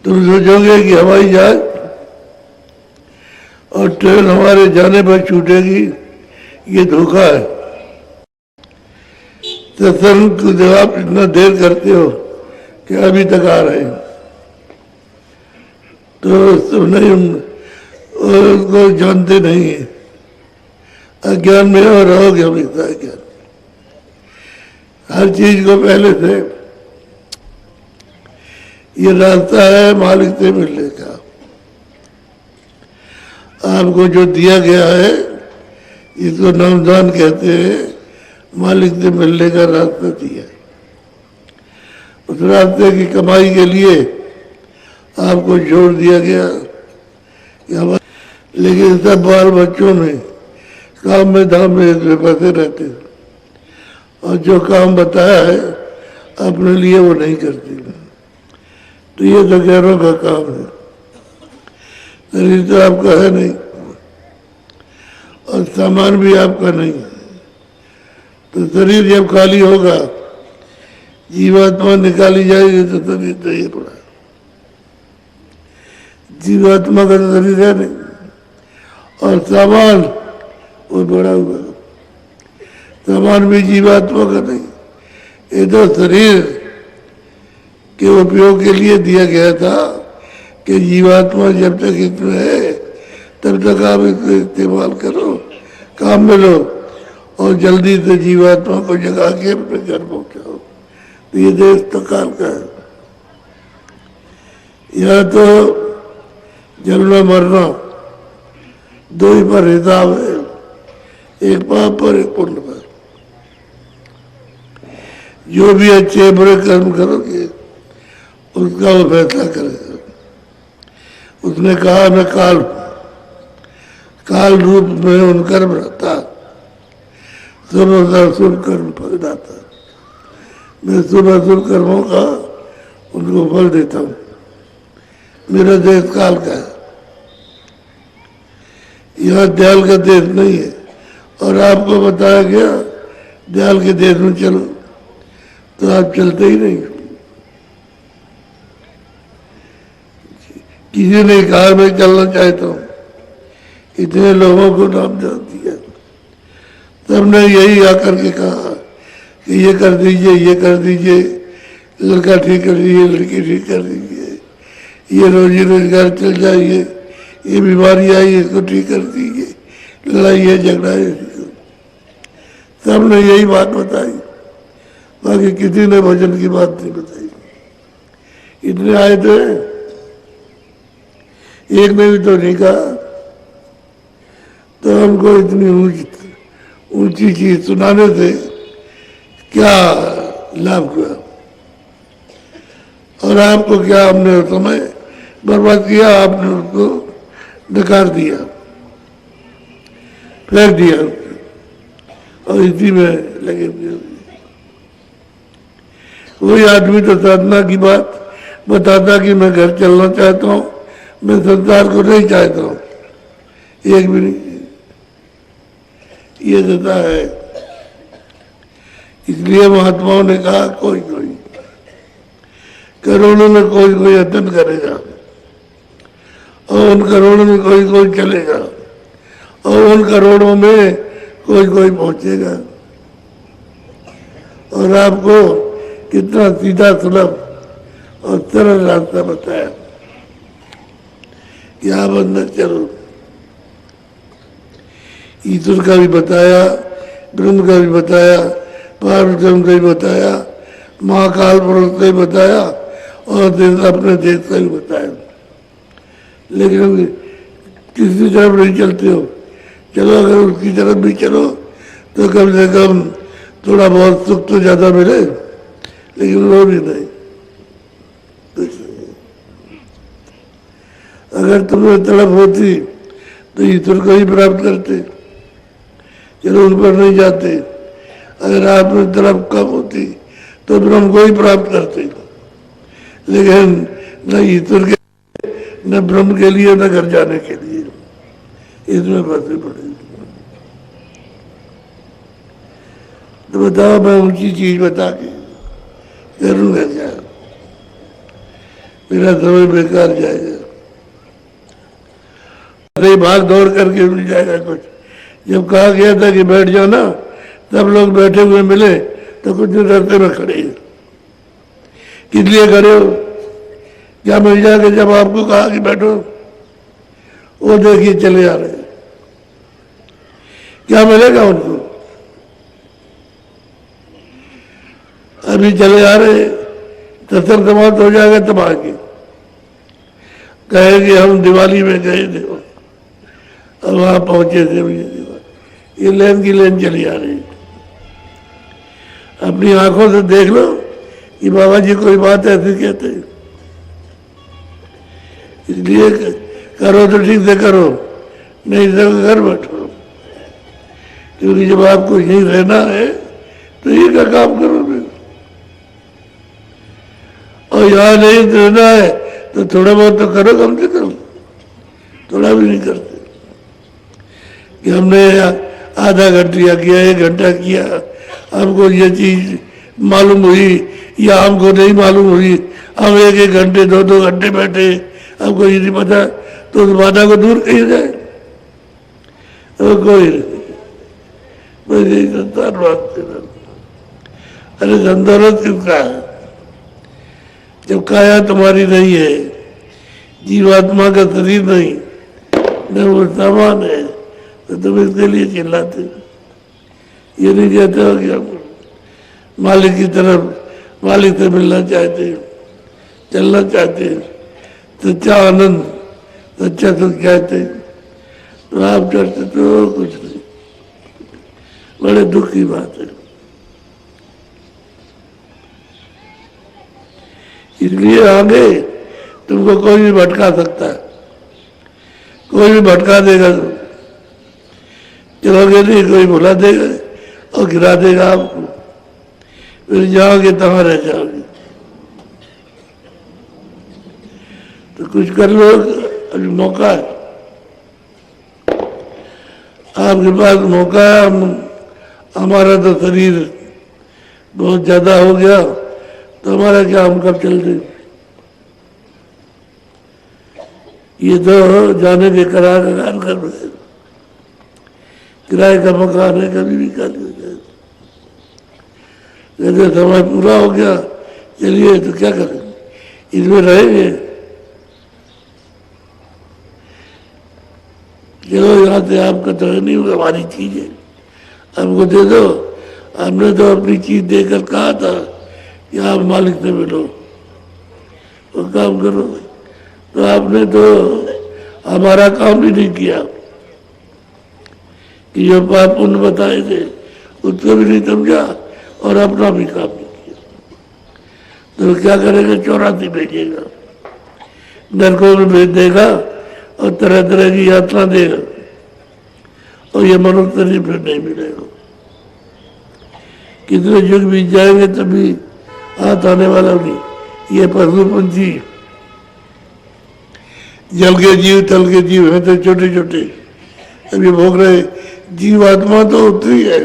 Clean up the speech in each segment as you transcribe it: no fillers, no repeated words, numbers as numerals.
तुम सोचोगे कि हवाई जहाज और ट्रेन हमारे जाने पर छूटेगी, ये धोखा है। सत्संग को जब आप इतना देर करते हो कि अभी तक आ रहे हैं, तो तुम नहीं उसको जानते नहीं है। अज्ञान में और रहोगे हमेशा अज्ञान। हर चीज को पहले से ये रास्ता है मालिक से मिलने का। आपको जो दिया गया है इसको नामदान कहते हैं, मालिक से मिलने का रास्ता दिया। उस रास्ते की कमाई के लिए आपको छोड़ दिया गया। लेकिन सब बाल बच्चों में काम में धाम में इसमें फंसे रहते हैं और जो काम बताया है अपने लिए वो नहीं करते। तो ये तो गैरों का काम है, शरीर तो आपका है नहीं और सामान भी आपका नहीं है। तो शरीर जब खाली होगा, जीवात्मा निकाली जाएगी तो शरीर तो ये पड़ा। जीवात्मा का शरीर है नहीं और सामान वो बड़ा हुआ। सामान भी जीवात्मा का नहीं, ये तो शरीर के उपयोग के लिए दिया गया था कि जीवात्मा जब तक इसमें है तब तक आप इसको इस्तेमाल करो, काम में लो और जल्दी से जीवात्मा को जगा के अपने घर पहुंचाओ। तो ये देश तो काल का है। यह तो जन्म मरना दो ही पर हिसाब है, एक पाप पर एक पुण्य पर। जो भी अच्छे बुरे कर्म करोगे उसका वो फैसला करेगा। उसने कहा मैं काल रूप में उन कर्म रहता, शुभ कर्म फल दाता। मैं शुभ अशुभ कर्मों का उनको फल देता हूँ। मेरा देश काल का है, यह दयाल का देश नहीं है। और आपको बताया गया दयाल के देश में चलो, तो आप चलते ही नहीं। किसी ने कहा मैं चलना चाहता हूँ, इतने लोगों को नाम जान दिया। सबने यही आकर के कहा कि ये कर दीजिए, ये कर दीजिए, लड़का ठीक कर दीजिए, लड़की ठीक कर दीजिए, ये रोजी रोजगार चल जाइए, ये बीमारी आई इसको ठीक कर दीजिए, लड़ाई है झगड़ा है। सबने यही बात बताई, बाकी किसी ने भजन की बात नहीं बताई। इतने आए थे, एक ने भी तो नहीं कहा। तो हमको इतनी ऊंची चीज सुनाने से क्या लाभ हुआ? और आपको क्या हमने समय बर्बाद किया? आपने उसको नकार दिया, फेंक दिया और इसी में लगे हुए। कोई आदमी तो साधना की बात बताता कि मैं घर चलना चाहता हूँ, मैं संसार को नहीं चाहता हूँ, एक भी नहीं। ये देता है। इसलिए महात्माओं ने कहा कोई कोई करोड़ों में कोई कोई यत्न करेगा और उन करोड़ों में कोई कोई चलेगा और उन करोड़ों में कोई कोई पहुंचेगा। और आपको कितना सीधा सुलभ और सरल रास्ता बताया कि आप अंदर चलो। ईश्वर का भी बताया, ब्रह्म का भी बताया, पार्वती का भी बताया, महाकाल पुरुष का भी बताया और अपने देश का भी बताया। लेकिन किसी तरफ नहीं चलते हो। चलो अगर उसकी तरफ भी चलो तो कम से कम थोड़ा बहुत सुख तो ज्यादा मिले, लेकिन वो भी नहीं। अगर तुम्हें तड़प होती तो ईश्वर को ही प्राप्त करते, चलो उन पर नहीं जाते। अगर आप में तड़प कम होती तो ब्रह्म को ही प्राप्त करते, लेकिन न ईश्वर के न ब्रह्म के लिए न घर जाने के लिए इसमें फंसे पड़े। तो बताओ मैं ऊंची चीज बता के करूंगा क्या? मेरा समय बेकार जाएगा, कहीं भाग दौड़ करके मिल जाएगा कुछ। जब कहा गया था कि बैठ जाओ ना, तब लोग बैठे हुए मिले तो कुछ नहीं, रास्ते में खड़े हैं। किस लिए खड़े हो? क्या मिल जाएगा जब आपको कहा कि बैठो? वो देखिए चले आ रहे हैं, क्या मिलेगा उनको? अभी चले आ रहे, सत्संग समाप्त हो जाएगा तब आगे कहेंगे हम दिवाली में गए थे और वहां पहुंचे थे। ये लेन की लेन चली आ रही। अपनी आंखों से देख लो कि बाबा जी कोई बात ऐसी कहते हैं, इसलिए करो तो ठीक से करो, नहीं तो घर बैठो। क्योंकि जब आपको यहीं रहना है तो ये का काम करो फिर, और यहाँ नहीं रहना है तो थोड़ा बहुत तो करो कम से कम। थोड़ा भी नहीं करते कि हमने आधा घंटा किया, 1 घंटा किया, हमको ये चीज मालूम हुई या हमको नहीं मालूम हुई, हम 1-1 घंटे 2-2 घंटे बैठे, हमको ये नहीं पता, तो उस बाधा को दूर कहीं जाए। तो कोई नहीं, संसार बात कर। अरे धन-दौलत किसका है जब काया तुम्हारी नहीं है, जीवात्मा का शरीर नहीं, न वो सामान है, तो तुम इसके लिए चिल्लाते। ये नहीं कहते हो कि हम मालिक की तरफ, मालिक से मिलना चाहते, चलना चाहते, सच्चा आनंद, सच्चा सुख चाहते, तो आप डरते तो कुछ नहीं। बड़े दुख की बात है। इसलिए आगे तुमको कोई भी भटका सकता है, कोई भी भटका देगा। चलोगे नहीं, कोई भुला देगा और गिरा देगा आपको, फिर जाओगे तहाँ रह जाओगे। तो कुछ कर लो, अभी मौका है, आपके पास मौका है। हमारा तो शरीर बहुत ज्यादा हो गया, तो हमारा क्या, हम कब चल रहे? ये तो जाने के किराए का काम कर रहे, किराए का मकान है, कभी भी खाली हो जाए। जैसे समय पूरा हो गया, चलिए तो क्या करें, इसमें रहेंगे। चलो यहाँ से आपका तो नहीं होगा, हमारी चीज है, हमको दे दो। हमने तो अपनी चीज देकर कहा था कि आप मालिक से मिलो, वो काम करो। तो आपने तो हमारा काम भी नहीं किया, कि जो पाप पुण्य बताए थे उसको भी नहीं समझा और अपना भी काम नहीं किया। तो क्या करेगा, 84 भेजेगा, नरकों में भेज देगा और तरह तरह की यात्रा देगा, और ये मनुष्य शरीर फिर नहीं मिलेगा। कितने युग बीत जाएंगे तभी हाथ आने वाला नहीं। ये पशु पंछी, जल के जीव, तल के जीव है तो छोटे छोटे, अभी भोग रहे। जीवात्मा तो उतनी है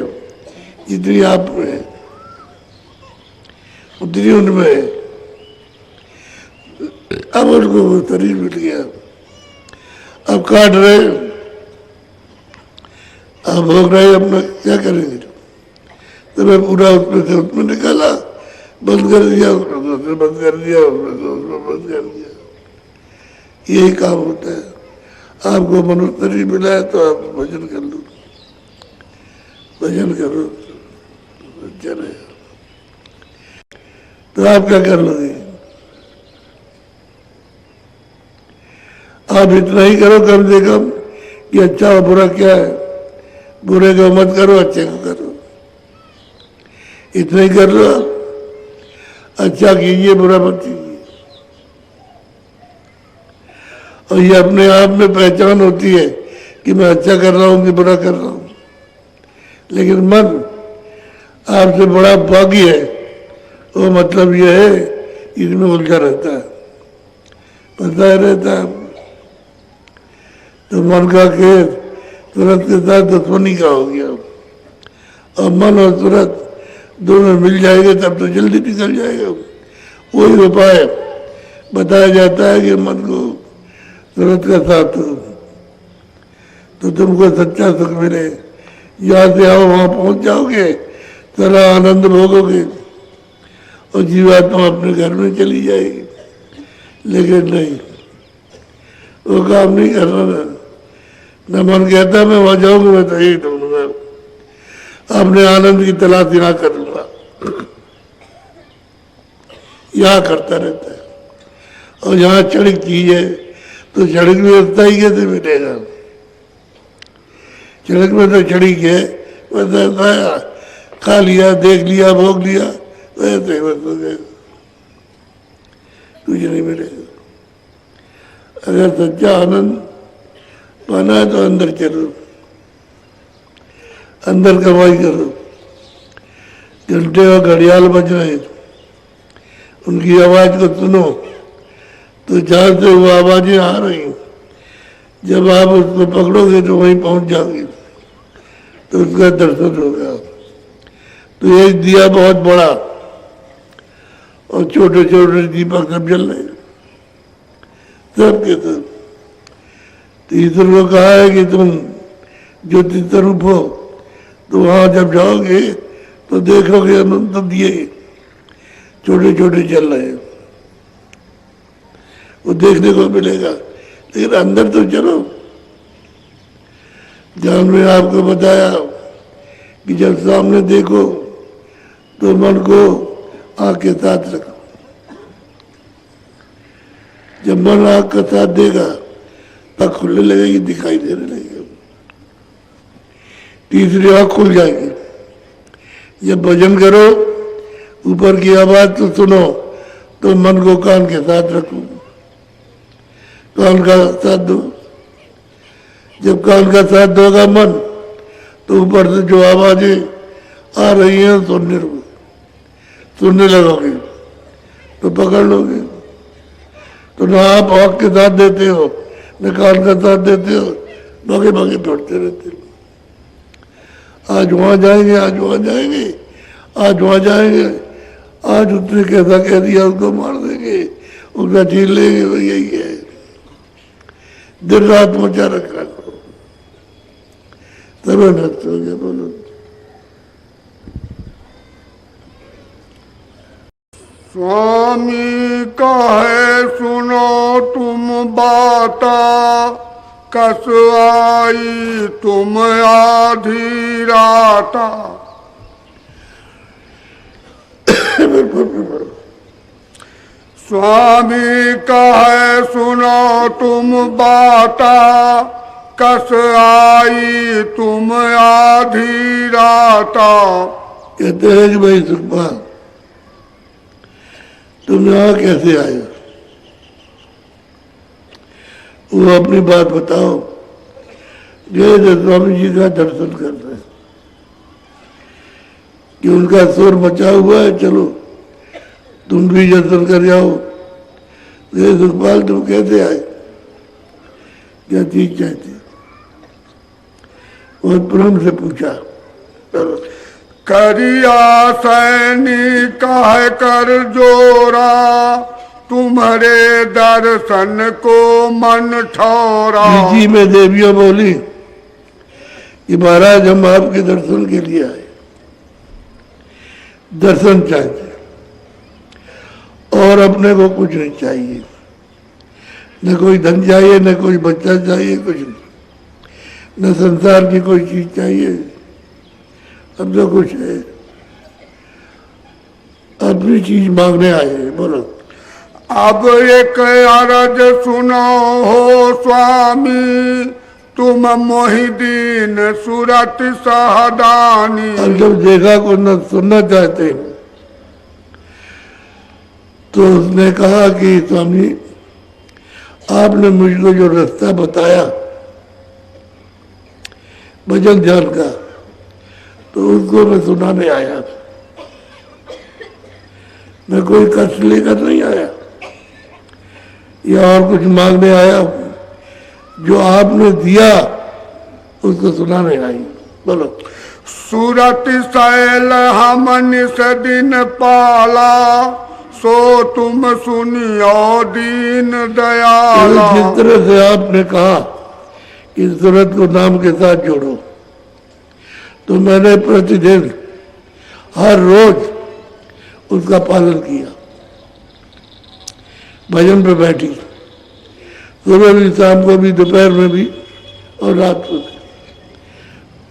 जितनी आप में है, उतनी उनमें है। अब उनको शरीर मिल गया, अब काट रहे, अब भोग रहे, अपना क्या करेंगे? तो मैं पूरा उसमें से उसमें निकाला, बंद कर दिया, उसमें बंद कर दिया, उसमें बंद कर दिया। यही काम होता है। आपको मनुष्य शरीर मिला है तो आप भजन कर लो, भजन करो, अच्छा रहेगा। तो आप क्या कर लोगे? आप इतना ही करो कम से कम कि अच्छा और बुरा क्या है, बुरे को मत करो, अच्छे को करो। इतना ही कर लो आप, अच्छा कीजिए, बुरा मत कीजिए। और ये अपने आप में पहचान होती है कि मैं अच्छा कर रहा हूँ कि बुरा कर रहा हूँ। लेकिन मन आपसे बड़ा भाग्य है, वो मतलब ये है इसमें उलझा रहता है, पता रहता है। तो मन का खेल तुरंत के साथ दुश्मनी का हो गया, और मन और तुरंत दोनों मिल जाएंगे तब तो जल्दी निकल जाएगा। वही उपाय बताया जाता है कि मन को सूरत का साथ दो तो तुमको सच्चा सुख मिले। यहाँ से आओ वहाँ पहुँच जाओगे, सारा आनंद भोगोगे और जीवात्मा अपने घर में चली जाएगी। लेकिन नहीं, वो काम नहीं करना न मन कहता मैं वहाँ जाऊँगा, मैं तो यही ढूंढूंगा, अपने आनंद की तलाश यहाँ करूँगा, यहाँ करता रहता है। और यहाँ क्षणिक चीज है तो क्षणिक व्यवस्था ही कैसे मिलेगा? क्षणिक में तो क्षणिक है, वैसा खा लिया, देख लिया, भोग लिया, वैसे बस हो गए, कुछ नहीं मिलेगा। अगर सच्चा आनंद पाना है तो अंदर चलो, अंदर कमाई करो। घंटे और घड़ियाल बज रहे, उनकी आवाज को सुनो तो जहाँ से वो आवाजें आ रही, जब आप उसको पकड़ोगे तो वहीं पहुंच जाओगे, तो उसका दर्शन होगा। तो ये दिया बहुत बड़ा और छोटे छोटे दीपक सब जल रहे, सब के सब। तो ईश्वर को कहा है कि तुम ज्योति स्वरूप हो, तो वहां जब जाओगे तो देखोगे अनंत दिए छोटे छोटे जल रहे, वो देखने को मिलेगा। लेकिन अंदर तो चलो। जहाँ में आपको बताया कि जब सामने देखो तो मन को आँख के साथ रखो। जब मन आँख का साथ देगा तब खुलने लगेगी, दिखाई देने लगेगा, तीसरी आँख खुल जाएगी। जब भजन करो, ऊपर की आवाज तो सुनो, तो मन को कान के साथ रखो, कान का साथ दो। जब कान का साथ दोगा मन, तो ऊपर से जो आवाजें आ रही हैं सुनने लगोगे, तो पकड़ लोगे। तो ना आप आँख के साथ देते हो, न कान का साथ देते हो, भागे भागे दौड़ते रहते हो। आज वहाँ जाएंगे, आज वहाँ जाएंगे, आज वहाँ जाएंगे, आज उसने कैसा कह दिया उसको मार देंगे, उसका छीन लेंगे, वो यही है। दिन रात मचा रखा करो, तब नष्ट हो गया। बोलो स्वामी कहे सुनो तुम बाता, कस आई तुम आधी राता। स्वामी कहे सुनो तुम बाता, कस आई तुम आधी राता। कहते हैं कि भाई सुखपाल, तुम यहाँ कैसे आए? वो अपनी बात बताओ। गए थे स्वामी जी का दर्शन करते कि उनका शोर मचा हुआ है, चलो तुम भी दर्शन कर जाओ। गए सुखपाल, तुम कैसे आए? क्या चीज चाहती? बहुत प्रेम से पूछा। करिया सैनी कह कर जोरा, तुम्हारे दर्शन को मन ठौरा। जी में देवियों बोली कि महाराज हम आपके दर्शन के लिए आए, दर्शन चाहिए और अपने को कुछ नहीं चाहिए, न कोई धन चाहिए, न कोई बच्चा चाहिए, कुछ नहीं, न संसार की कोई चीज चाहिए। अब जो कुछ है अपनी चीज मांगने आए हैं। बोलो अब एक अरज सुनो हो स्वामी, तुम मोहिदीन सूरत सहदानी। अब जब देखा को न सुनना चाहते हैं तो उसने कहा कि स्वामी आपने मुझको जो रास्ता बताया भजन ध्यान का, तो उसको मैं सुनाने आया, मैं कोई कष्ट लेकर नहीं आया या और कुछ मांगने आया हूं। जो आपने दिया उसको सुनाने आई। बोलो सूरत सैल हमन से दिन पाला, सो तुम सुनियो दीन दयाला। जिस तरह से आपने कहा इस सूरत को नाम के साथ जोड़ो, तो मैंने प्रतिदिन हर रोज उसका पालन किया। भजन पे बैठी, सुबह भी, शाम को भी, दोपहर में भी और रात को भी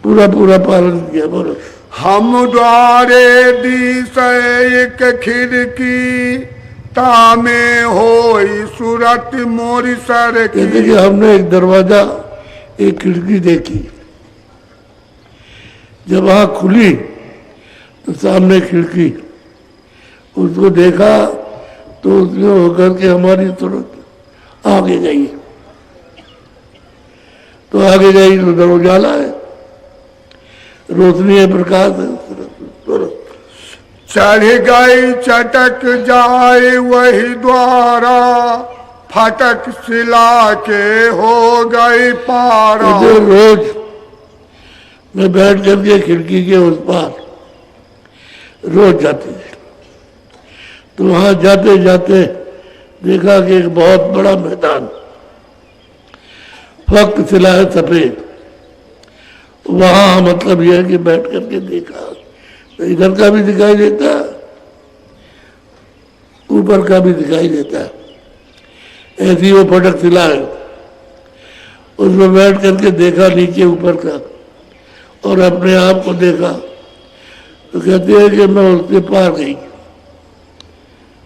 पूरा पूरा पालन किया। बोलो। हम द्वारे दिस एक खिड़की तामे होई सूरत मोरी सर की। कहते कि हमने एक दरवाजा, एक खिड़की देखी, जब आँख खुली तो सामने खिड़की, उसको देखा तो उसमें होकर के हमारी सूरत आगे गई, तो आगे गई तो उधर उजाला है, रोशनी है, प्रकाश है। चढ़ गई चटक जाए वही द्वारा फटक सिला के हो गई पारा। रोज मैं बैठ करके खिड़की के उस पार रोज जाती थी, तो वहां जाते जाते देखा कि एक बहुत बड़ा मैदान फक्त सिला है सफेद। वहां मतलब यह है कि बैठ करके देखा तो इधर का भी दिखाई देता है, ऊपर का भी दिखाई देता है। ऐसी वो फटक सिला है, उसमें बैठ करके देखा नीचे ऊपर का और अपने आप को देखा, तो कहते हैं कि मैं उसके पार गई,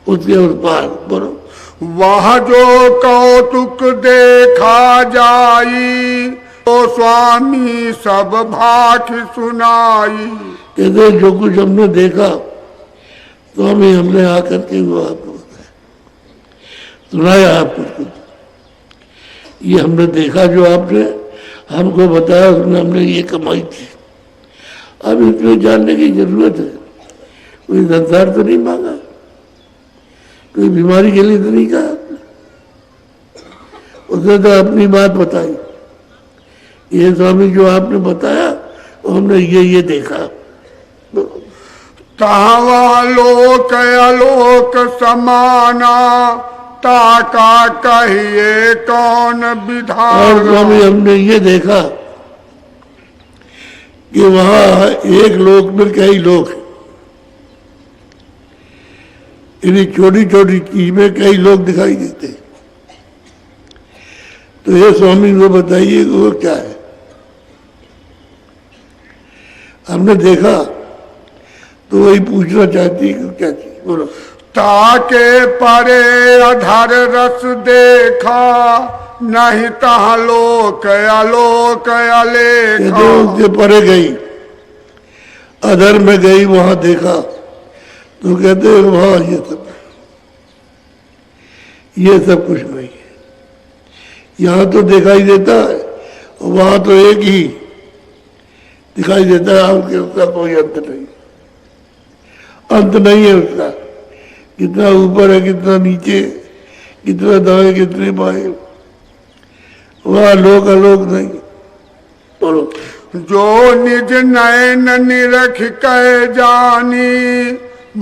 उसके उस पार। बोलो। वह जो कौतुक देखा जाई तो स्वामी सब भाख सुनाई। कहते जो कुछ हमने देखा तो हमने आकर के वो आपको बताया, सुनाया आपको कुछ। ये हमने देखा जो आपने हमको बताया, उसमें हमने ये कमाई थी। अब इसमें जानने की जरूरत है, कोई संसार तो नहीं मांगा, कोई बीमारी के लिए तो नहीं कहा आपने, उसने तो अपनी बात बताई। ये स्वामी जो आपने बताया हमने ये देखा। तावा लोक अलोक समाना ताका कहिए कौन और विधान। स्वामी हमने ये देखा कि वहां एक लोक में कई लोग हैं, इन्हीं छोटी छोटी चीज में कई लोग दिखाई देते हैं। तो ये स्वामी को बताइए वो क्या है। हमने देखा तो वही पूछना चाहती है कि क्या चीज। बोलो। ताके परे अधर रस देखा नहीं तह लोक अलोक अलेखा। उसके परे गई, अधर में गई, वहां देखा तो कहते हैं वहां ये सब कुछ नहीं है। यहाँ तो दिखाई देता है, वहां तो एक ही दिखाई देता है, उसका कोई अंत नहीं, अंत नहीं है उसका। कितना ऊपर है, कितना नीचे, कितना दाएं, कितने बाएं, वहां लोक अलोक नहीं। बोलो। जो निज नयन निरख कह जानी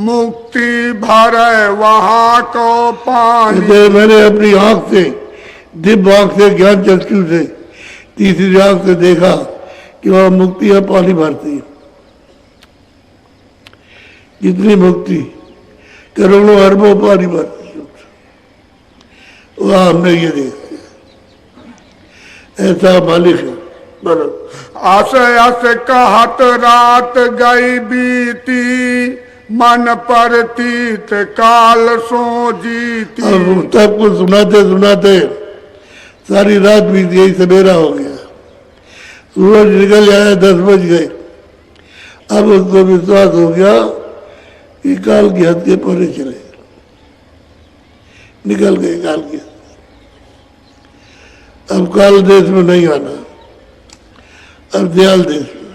मुक्ति भर वहां को पानी। मैंने अपनी आंख से, दिव्य आंख से, ज्ञान चक्षु से, तीसरी आंख से देखा कि वहां मुक्ति है, पानी भरती है। कितनी मुक्ति, करोड़ों अरबों पानी भरती है, वहां हमने ये देखा। ऐसा मालिक है। बराबर। आस आस कहत रात गई बीती मन पर तीत काल सो जीती। अब तब कुछ सुनाते सुनाते सारी रात बीत गई, सवेरा हो गया, सूरज निकल आया, 10 बज गए। अब उसको विश्वास हो गया कि काल की हद के परे चले, निकल गए काल की हद। अब काल देश में नहीं आना, अब दयाल देश में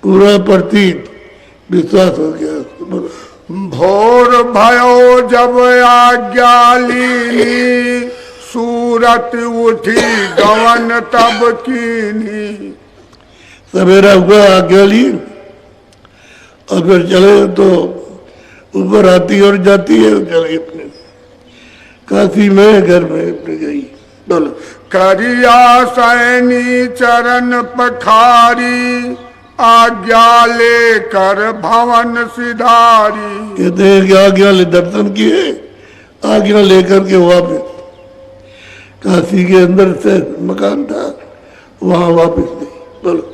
पूरा प्रतीत विश्वास हो गया। भोर भयो जब आज्ञा लीनी सूरत उठी गवन तब कीनी। सवेरा हुआ, आज्ञा ली और फिर चले तो ऊपर आती और जाती है, चली अपने काशी में घर में अपने गई। बोलो। करिया सैनी चरण पखारी, आज्ञा लेकर भवन सिधारी। कहते हैं कि आज्ञा ले दर्शन किए, आज्ञा लेकर के वापस काशी के अंदर से मकान था वहां वापस गई। बोलो।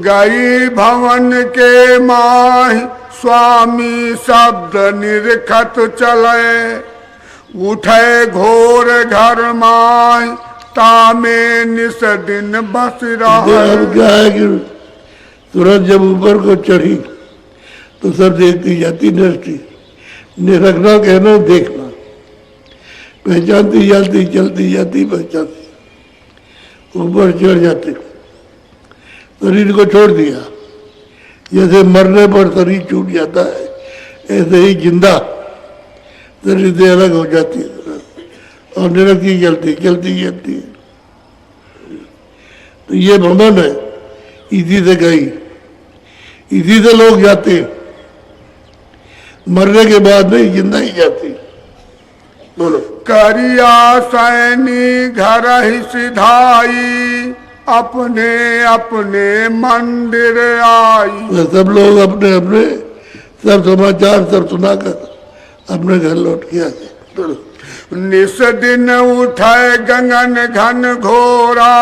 गई भवन के माही, स्वामी शब्द निरखत चले। उठे घोर घर माही, तामे निस दिन बस रहा। अब क्या है कि तुरंत जब ऊपर को चढ़ी तो सब देखती जाती दृष्टि, निरखना कहना देखना, पहचानती जाती, चलती जाती, पहचानती, ऊपर चढ़ जाते, शरीर को छोड़ दिया। जैसे मरने पर शरीर छूट जाता है, ऐसे ही जिंदा शरीर से अलग हो जाती है और निरखती चलती चलती जाती है। तो ये भ्रमण है, इसी से गई, इसी से लोग जाते हैं, मरने के बाद नहीं, जिंदा ही जाती। बोलो। करिया सैनी घर ही सिधाई, अपने अपने मंदिर आई। सब लोग अपने अपने सब समाचार सब सुनाकर अपने घर लौट के आते। बोलो। निस दिन उठे गगन घन घोरा,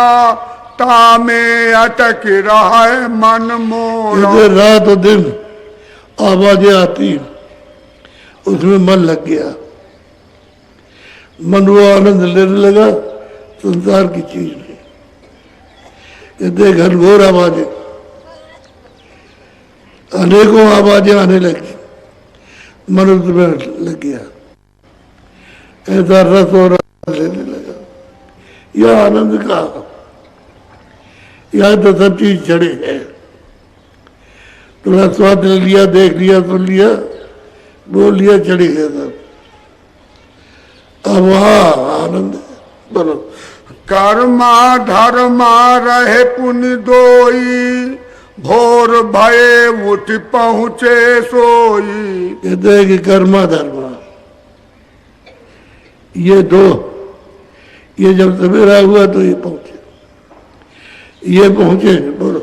तामे अटक रहा है मन मोरा। रात और दिन आवाजें आती, उसमें मन लग गया, मन वो आनंद लेने लगा संसार की चीज में। कहते घनघोर आवाजें, अनेकों आवाजें आने लगी, मन उसमें लग गया, ऐसा रस और लेने लगा। यह आनंद का, यह तो सब चीज जड़े है। थोड़ा स्वाद ले लिया, देख लिया, सुन लिया, बोल लिया, चढ़ी गया सब। अब वहाँ आनंद है। बोलो। कर्मा धर्मा रहे पुण्य दोई, भोर भये उठ पहुँचे सोई। कहते हैं कि कर्मा धर्मा ये दो, ये जब सवेरा हुआ तो ये पहुंचे, ये पहुंचे। बोलो।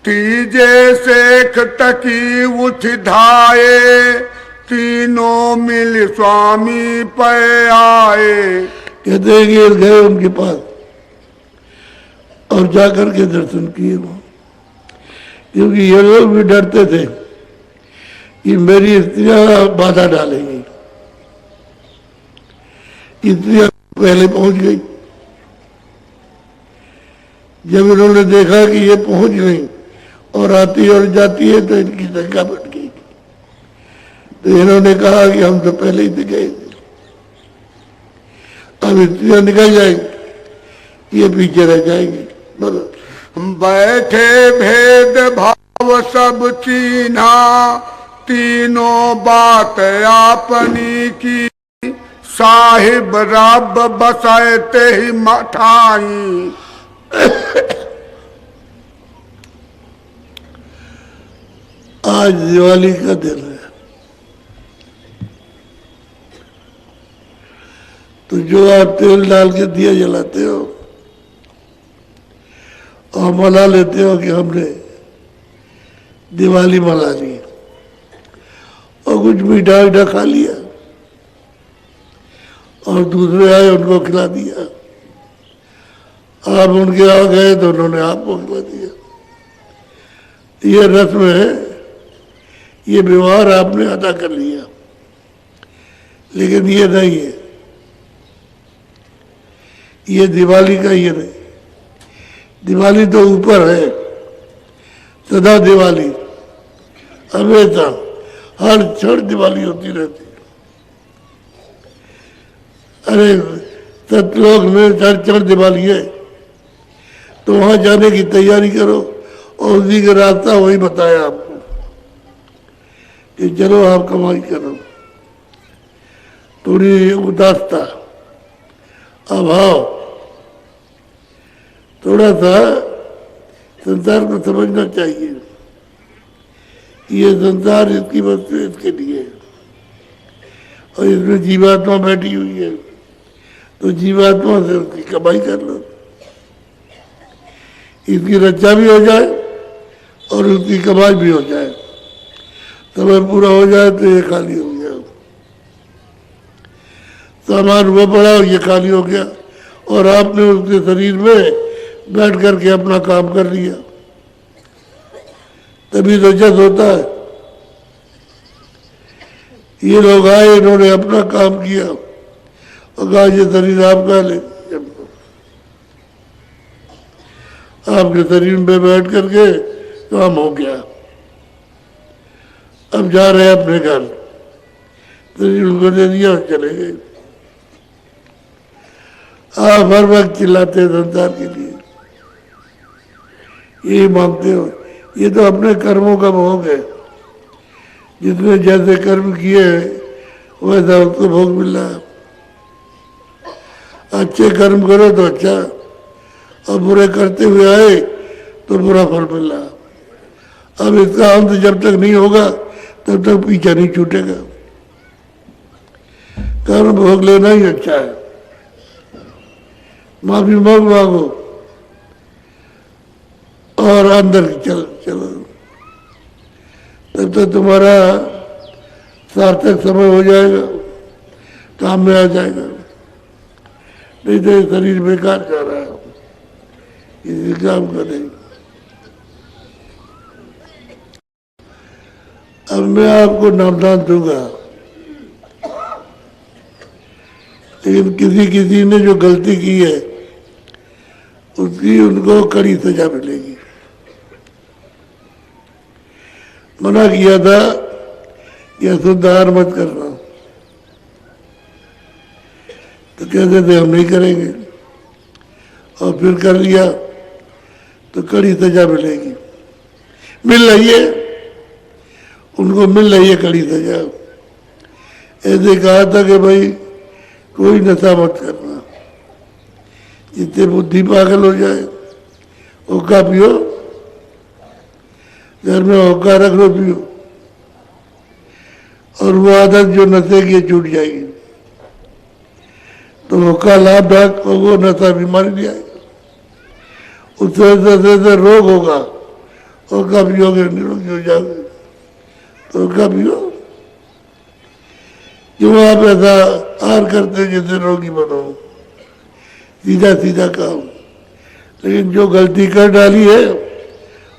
तीजे शेख तकी उठ धाये, तीनों मिल स्वामी पे आए। कहते हैं कि गए उनके पास और जाकर के दर्शन किए वहां, क्योंकि ये लोग भी डरते थे कि मेरी स्त्रियां बाधा डालेंगी। स्त्रियां पहले पहुंच गई। जब इन्होंने देखा कि ये पहुंच गई और आती और जाती है तो इनकी शंका बढ़ गई। तो इन्होंने कहा कि हम तो पहले ही से गए थे, अब स्त्रियां निकल जाएंगी, ये पीछे रह जाएंगी। बोलो। बैठे भेद भाव सब चीन्हा, तीनों बात आपनी की। साहिब रब बसाते ही मठाई। आज दिवाली का दिन है, तो जो आप तेल डाल के दिया जलाते हो और मना लेते हो कि हमने दिवाली मना ली, और कुछ मीठा वीठा खा लिया और दूसरे आए उनको खिला दिया, आप उनके आ गए तो उन्होंने आपको खिला दिया। ये रस्म है, ये व्यवहार आपने अदा कर लिया, लेकिन ये नहीं है, ये दिवाली का ये नहीं। दिवाली तो ऊपर है, सदा दिवाली, हमेशा हर क्षण दिवाली होती रहती है। अरे सतलोक में हर क्षण दिवाली है, तो वहां जाने की तैयारी करो और उसी का रास्ता वही बताया आपको कि चलो आप कमाई करो। थोड़ी उदासता, अभाव, थोड़ा सा संसार को समझना चाहिए, ये संसार इसकी वस्तु इसके लिए है। और इसमें जीवात्मा बैठी हुई है, तो जीवात्मा से उसकी कमाई कर लो, इसकी रक्षा भी हो जाए और उसकी कमाई भी हो जाए। समय पूरा हो जाए तो ये खाली हो गया, सामान हुआ पड़ा और ये खाली हो गया, और आपने उसके शरीर में बैठ करके अपना काम कर लिया, तभी तो जज होता है। ये लोग आए, इन्होंने अपना काम किया और कहा ये शरीर आपका ले, आपके शरीर में बैठ करके काम हो गया, अब जा रहे हैं अपने घर, शरीर उनको दे दिया और चले गए। आप हर वक्त चिल्लाते हैं संसार के लिए, यही मांगते हो, ये तो अपने कर्मों का भोग है, जिसने जैसे कर्म किए वैसा उसको भोग मिल रहा है। अच्छे कर्म करो तो अच्छा, और बुरे करते हुए आए तो बुरा फल मिल रहा। अब इसका अंत जब तक नहीं होगा तब तक पीछा नहीं छूटेगा। कर्म भोग लेना ही अच्छा है, माफी मांगो और अंदर चलो, तब तक तुम्हारा सार्थक समय हो जाएगा, काम में आ जाएगा। नहीं तो शरीर बेकार जा रहा है, किसी काम का नहीं। अब मैं आपको नामदान दूंगा, लेकिन किसी ने जो गलती की है उसकी उनको कड़ी सजा मिलेगी। मना किया था कि अशुद्धार मत करना, तो कहते थे हम नहीं करेंगे, और फिर कर लिया तो कड़ी सजा मिलेगी। मिल रही है, उनको मिल रही है कड़ी सजा। ऐसे कहा था कि भाई कोई नशा मत करना, जितने बुद्धि पागल हो जाए, हुक्का पियो, घर में हुक्का रख लो, पियो, और वो आदत जो नशे की छूट जाएगी, तो हुक्का लाभदायक और वो नशा बीमारी नहीं आएगा, उससे रोग होगा, हुक्का पियोगे निरोगी हो जाओगे, तो हुक्का पियो। क्यों आप ऐसा आर करते जैसे रोगी बनो, सीधा सीधा काम। लेकिन जो गलती कर डाली है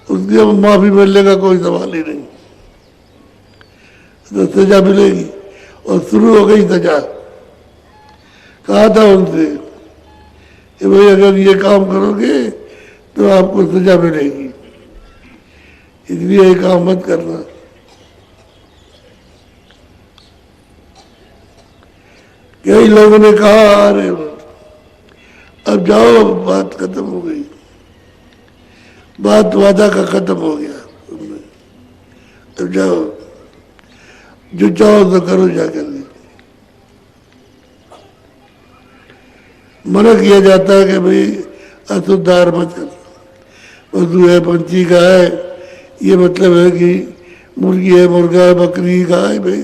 उसकी अब माफी मिलने का कोई सवाल ही नहीं, तो सजा मिलेगी, और शुरू हो गई सजा। कहा था उनसे कि भाई अगर ये काम करोगे तो आपको सजा मिलेगी, इसलिए ये काम मत करना। कई लोगों ने कहा अरे अब जाओ, बात खत्म हो गई, बात वादा का खत्म हो गया, अब जाओ, जो चाहो तो करो जाकर। मना किया जाता है कि भाई अशुद्धार मत करो, पशु है, पंछी का है, ये मतलब है कि मुर्गी है, मुर्गा है, बकरी का है, भाई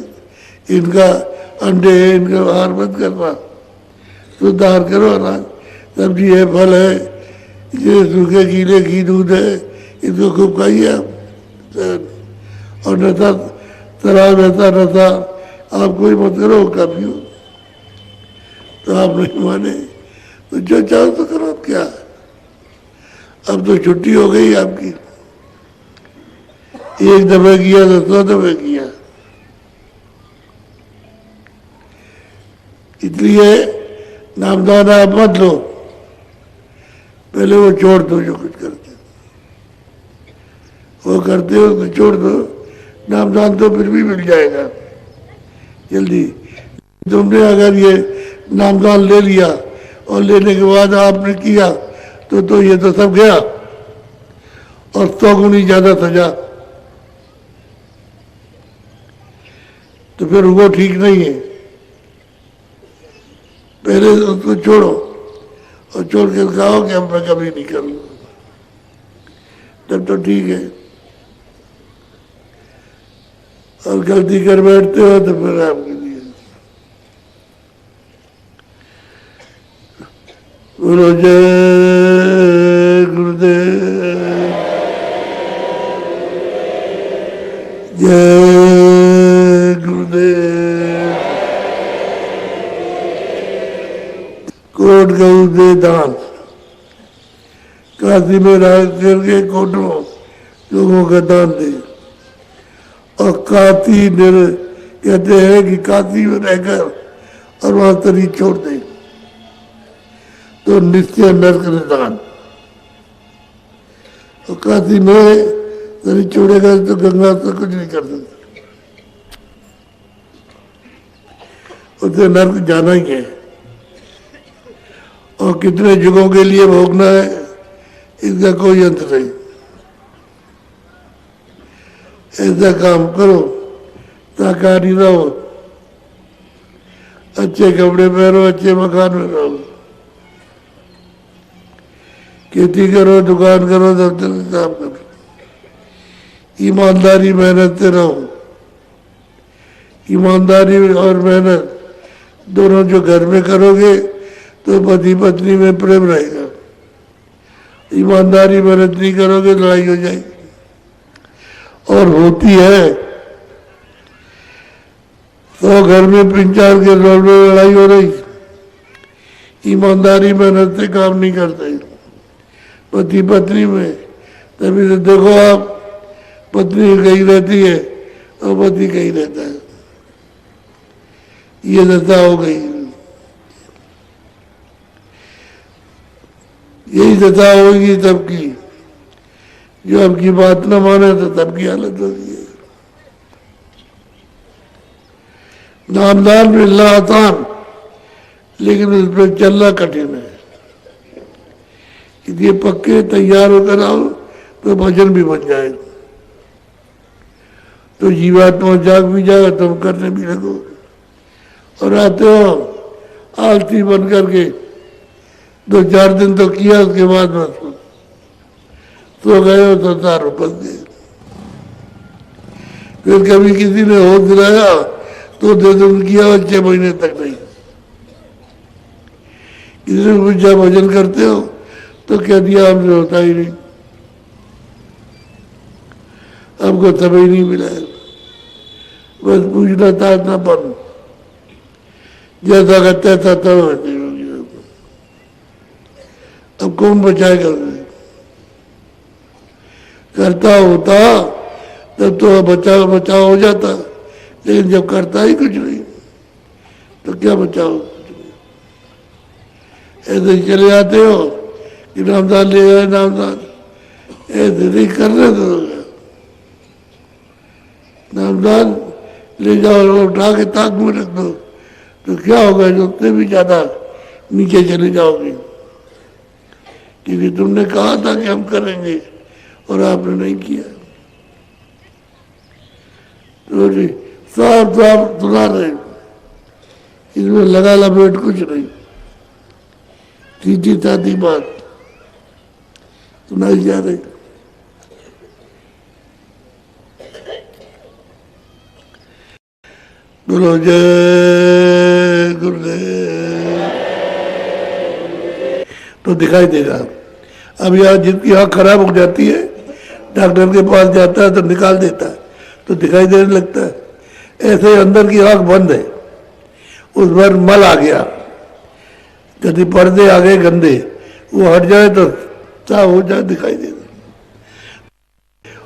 इनका अंडे है, इनका आहार मत करना, शुद्ध आहार करो, अनाज सब्जी है, फल है, ये सूखे गीले घी दूध है, इसको खूब खाइए आप। और नशा, शराब ऐसा नशा आप कोई मत करो, कभी हो तो आप नहीं माने, तो जो चाहो तो करो, अब क्या, अब तो छुट्टी हो गई आपकी, एक दफा किया तो 100 दफा किया। इसलिए नामदान आप मत लो, पहले वो छोड़ दो जो कुछ करते वो करते हो तो छोड़ दो, नामदान तो फिर भी मिल जाएगा जल्दी। तुमने अगर ये नामदान ले लिया और लेने के बाद आपने किया तो ये तो सब गया, और 100 गुनी ज्यादा सजा, तो फिर वो ठीक नहीं है। पहले उसको छोड़ो और छोड़ के कहो कि अब मैं कभी नहीं करूँगा, तब तो ठीक है। और गलती कर बैठते हो तो फिर आपके लिए बोलो जय गुरुदेव, जय गुरुदेव। कोट गऊ दे दान, काशी में रह करके कोटों लोगों का दान दे। और काशी कहते हैं कि काशी में रहकर और वहां तरी छोड़ दे तो निश्चय नरक निदान। और काशी में तरी छोड़ेगा तो गंगा से कुछ नहीं कर सकता, उसे नरक जाना ही है। और कितने युगों के लिए भोगना है इसका कोई अंत नहीं। ऐसा काम करो ताकारी रहो, अच्छे कपड़े पहनो, अच्छे मकान में रहो, खेती करो, दुकान करो, दफ्तर में काम करो, ईमानदारी मेहनत से रहो। ईमानदारी और मेहनत दोनों जो घर में करोगे तो पति पत्नी में प्रेम रहेगा। ईमानदारी मेहनत नहीं करोगे लड़ाई हो जाएगी, और होती है। तो घर में 5-4 के रोल में लड़ाई हो रही, ईमानदारी मेहनत से काम नहीं करते पति पत्नी में। तभी तो देखो आप, पत्नी कहीं रहती है और पति कहीं रहता है, ये दशा हो गई। यही दशा होगी तब की, जो आपकी बात न माने तो तब की हालत होगी। नामदान मिलना आसान, लेकिन उस पर चलना कठिन है। इसलिए पक्के तैयार होकर आओ तो भजन भी बन जाएगा, तो जीवात्मा जाग भी जाएगा, तुम करने भी लगोगे। और आते हो आलसी बन करके 2-4 दिन तो किया, उसके बाद बस तो गए हो तो तार उपज गए। फिर कभी किसी ने होश दिलाया तो दे दो किया, 6 महीने तक नहीं। किसी ने पूछा भजन करते हो तो कह दिया हमसे होता ही नहीं, हमको समय ही नहीं मिला है। बस पूछना था इतना पर जैसा कहते था तब। अब कौन बचाएगा उसे? करता होता तब तो बचाव हो जाता, लेकिन जब करता ही कुछ नहीं तो क्या बचाओ? ऐसे ही चले आते हो कि नामदान ले आए, नामदान ऐसे नहीं करने दो। नामदान ले जाओ और उठा के ताक में रख दो तो क्या होगा? जो उससे भी ज्यादा नीचे चले जाओगे, क्योंकि तुमने कहा था कि हम करेंगे और आपने नहीं किया। तो जी साफ साफ सुना रहे, इसमें लगा लपेट कुछ नहीं, सीधी साधी बात सुनाई जा रही। बोलो जय गुरुदेव। तो दिखाई देगा। अब यहाँ जिनकी आँख खराब हो जाती है, डॉक्टर के पास जाता है तो निकाल देता है तो दिखाई देने लगता है। ऐसे अंदर की आँख बंद है, उस पर मल आ गया, यदि पर्दे आ गए गंदे, वो हट जाए तो साफ हो जाए, दिखाई देगा।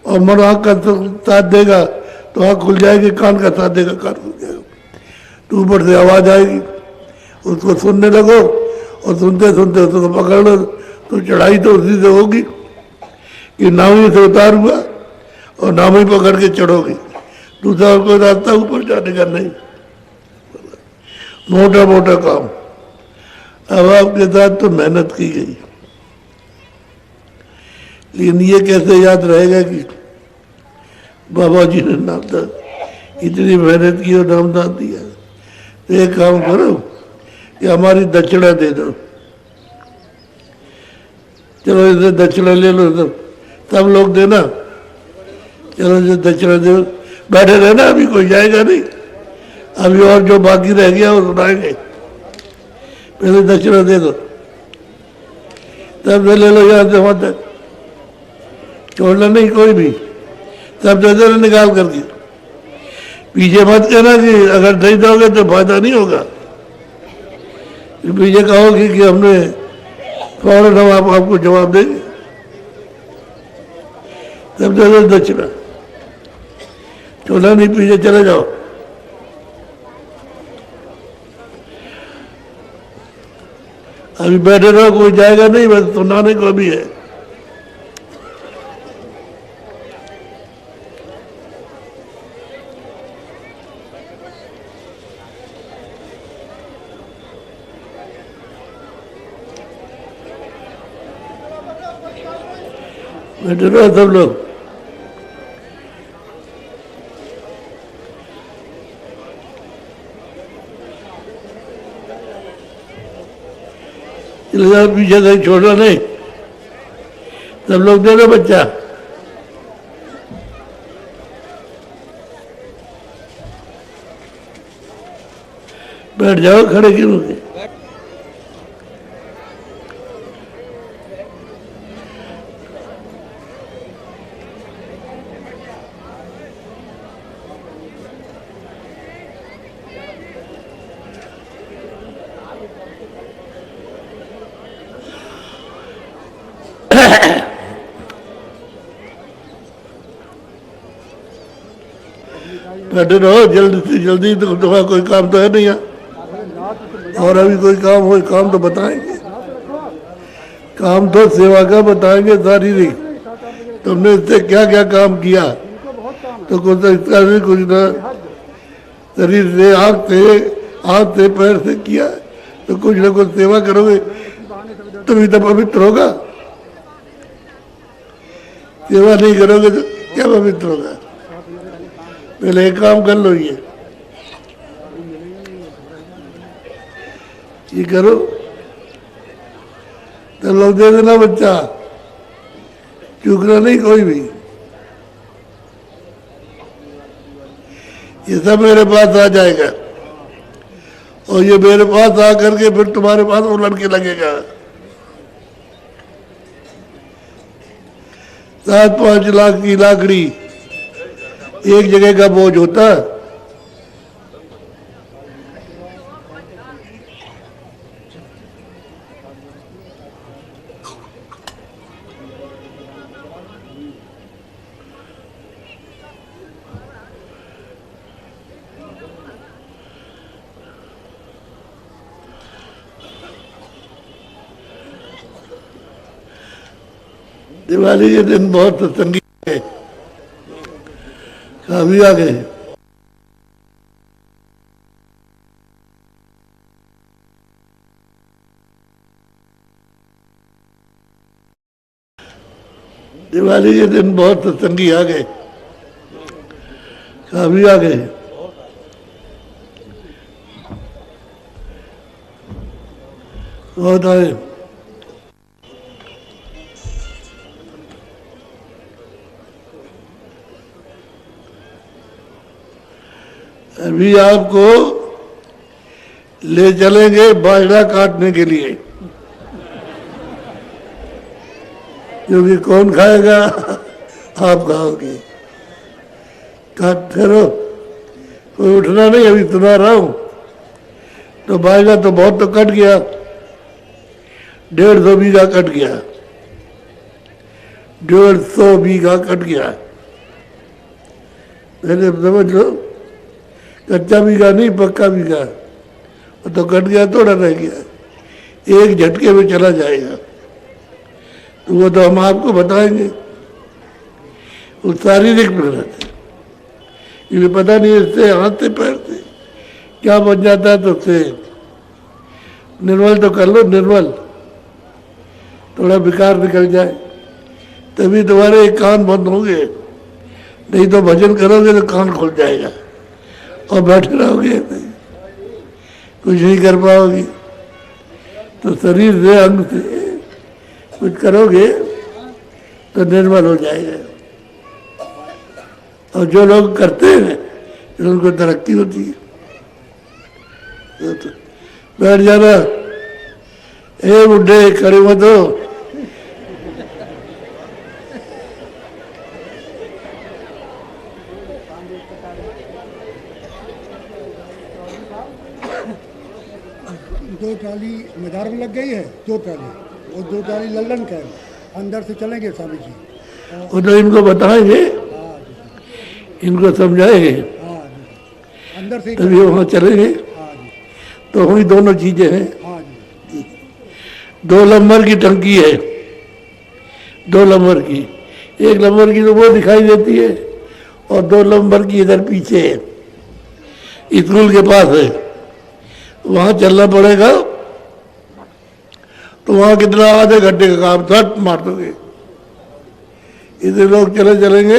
और मन आँख का साथ देगा तो आँख खुल जाएगी, कान का साथ देगा, कान खुल जाएगा। तो ऊपर से आवाज आएगी, उसको सुनने लगो और सुनते सुनते उसको पकड़ लो। तो चढ़ाई तो उसी से होगी कि नाव से उतार हुआ और नाव ही पकड़ के चढ़ोगे, दूसरा और कोई रास्ता ऊपर जाने का नहीं। मोटा मोटा काम। अब आपके साथ तो मेहनत की गई, लेकिन ये कैसे याद रहेगा कि बाबा जी ने नामदान इतनी मेहनत की और नामदान दिया। तो एक काम करो कि हमारी दक्षिणा दे दो, चलो इसे दक्षिणा ले लो, सब लोग देना, चलो इसे दक्षिणा दे। बैठे रहना, अभी कोई जाएगा नहीं, अभी और जो बाकी रह गया वो सुनाएंगे। पहले दक्षिणा दे दो। तब से ले लो यहाँ से वहाँ तक, छोड़ना नहीं कोई भी, सब दे देना निकाल करके। पीछे मत कहना कि अगर नहीं दोगे तो फायदा नहीं होगा। पीछे कहोगे कि हमने फौरन हम आपको जवाब देंगे। तब दे दो दक्षिणा, छोड़ना नहीं, पीछे चले जाओ। अभी बैठे रहो, कोई जाएगा नहीं, बस सुनाने को भी है। बैठे रहो सब लोग। चले जाओ पीछे से, छोड़ना नहीं, सब लोग दे दो बच्चा। बैठ जाओ, खड़े क्यों होगे? बैठे रहो, जल्दी से जल्दी, तो तुम्हारा कोई काम तो है नहीं है। और अभी कोई काम हो, काम तो बताएंगे, काम तो सेवा का बताएंगे शारीरिक। तुमने इससे क्या क्या काम किया, तो कुछ इसका भी कुछ ना, शरीर से, हाथ से पैर से किया, तो कुछ ना कुछ सेवा करोगे तभी तो पवित्र होगा। सेवा नहीं करोगे तो क्या पवित्र होगा? पहले एक काम कर लो, ये करो, तो लोग दे देना बच्चा, चूकना नहीं कोई भी। ये सब मेरे पास आ जाएगा, और ये मेरे पास आ करके फिर तुम्हारे पास वो लड़के लगेगा। 7-5 लाख की लाकड़ी एक जगह का बोझ होता है। दिवाली के दिन बहुत सत्संगी है, काफी आ गए। दिवाली के दिन बहुत सत्संगी आ गए, काफी आ गए। बहुत आए। अभी आपको ले चलेंगे बाजरा काटने के लिए, क्योंकि कौन खाएगा? आप खाओगे। काटते रहो, कोई उठना नहीं, अभी सुना रहा हूं। तो बाजरा तो बहुत तो कट गया, 150 बीघा कट गया, 150 बीघा कट गया। पहले समझ लो, कच्चा बीघा नहीं, पक्का बीघा। वो तो कट गया, थोड़ा रह गया, एक झटके में चला जाएगा। तो वो तो हम आपको बताएंगे, वो शारीरिक मेहनत है, क्योंकि पता नहीं इससे हाथ से पैर से क्या बन जाता है। तो उससे निर्मल तो कर लो, निर्मल, थोड़ा विकार निकल जाए, तभी तुम्हारे कान बंद होंगे। नहीं तो भजन करोगे तो कान खुल जाएगा और बैठे रहोगे, कुछ नहीं कर पाओगे। तो शरीर से, अंग से कुछ करोगे तो निर्मल हो जाएगा। और जो लोग करते हैं उनको तरक्की होती है। तो बैठ जाना, ए बुढ़े खड़े मत हो, मजार में लग गई है 2 ट्राली, वो 2 ट्राली लल्लन का है। अंदर से चलेंगे स्वामी जी। उधर इनको बताएंगे, हाँ जी, इनको समझाएंगे, हाँ जी, अंदर से ही तभी वहाँ चलेंगे। हाँ जी, तो वही दोनों चीजें हैं। हाँ जी, 2 नंबर की टंकी है, 2 नंबर की, 1 नंबर की तो वो दिखाई देती है और 2 नंबर की इधर पीछे है, स्कूल के पास है, वहाँ चलना पड़ेगा। तो वहाँ कितना, आधे घंटे का काम झट मार दोगे। इधर लोग चलेंगे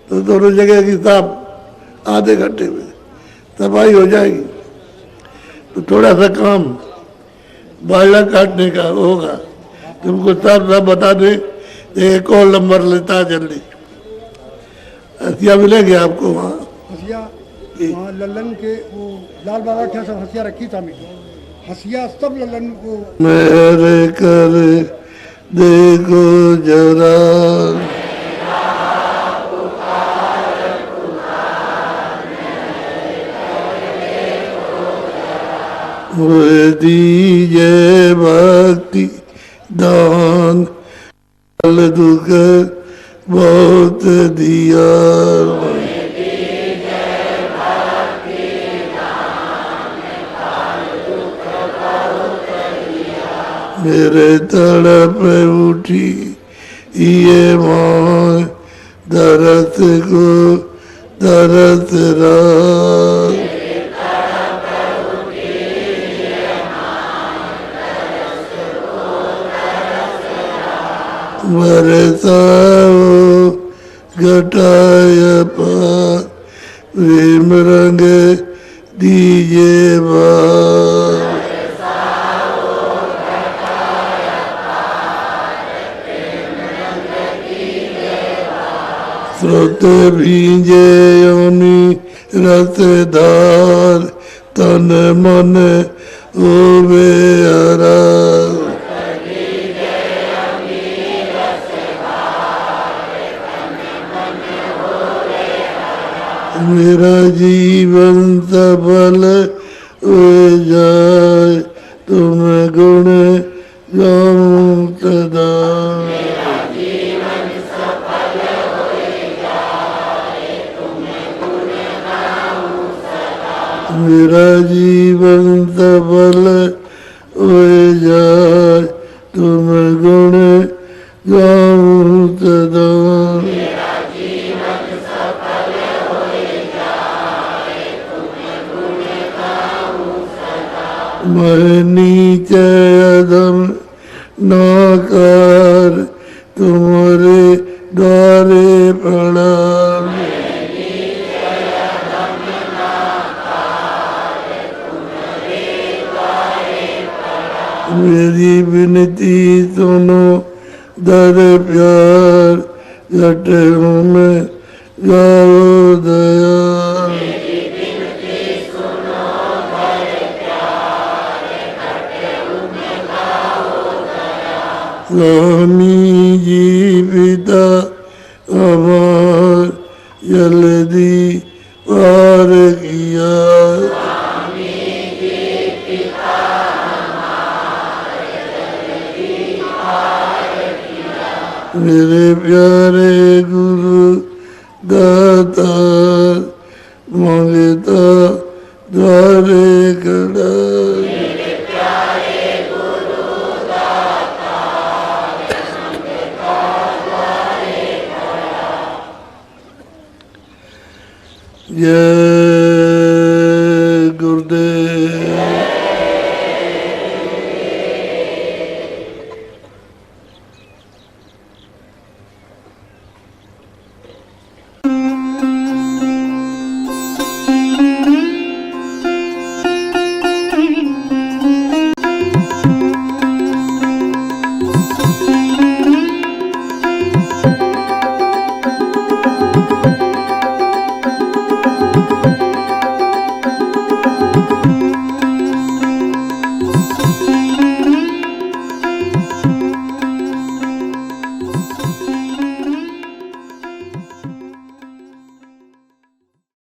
तो दोनों जगह की साफ आधे घंटे में सफाई हो जाएगी। तो थोड़ा सा काम बाजरा काटने का होगा, तुमको साफ साफ बता दें। एक और नंबर लेता है जल्दी, हथिया मिलेंगे आपको वहाँ। हसिया वहाँ लल्लन के वो लाल बाबा के सब हसिया रखी स्वामी जी, हसिया सब लल्लन को। मेरे कर देखो जरा, वो दीजे भक्ति दान, कल दुख बहुत दिया। मेरे तड़प उठी ये माँ, दरद को दरद रात। बरसाओ घटाय पार, प्रेम रंग दीजे बार। स्रोत भींजे योनि रसधार, तन मन होवे हरा। मेरा जीवन सफल हो जाए, तुम गुण गाऊं सदा। मेरा जीवन सफल हो जाए, तुम गुण गाऊं सदा। मैं नीचे अदम नाकार, तुम्हारे द्वारे पड़ा। मेरी विनती सुनो दर प्यार, घट हूँ मैं गाओ दया। स्वामी जी पिता हमार, जल्दी पार किया। मेरे प्यारे गुरु दाता, मांगता द्वारे खड़ा। जय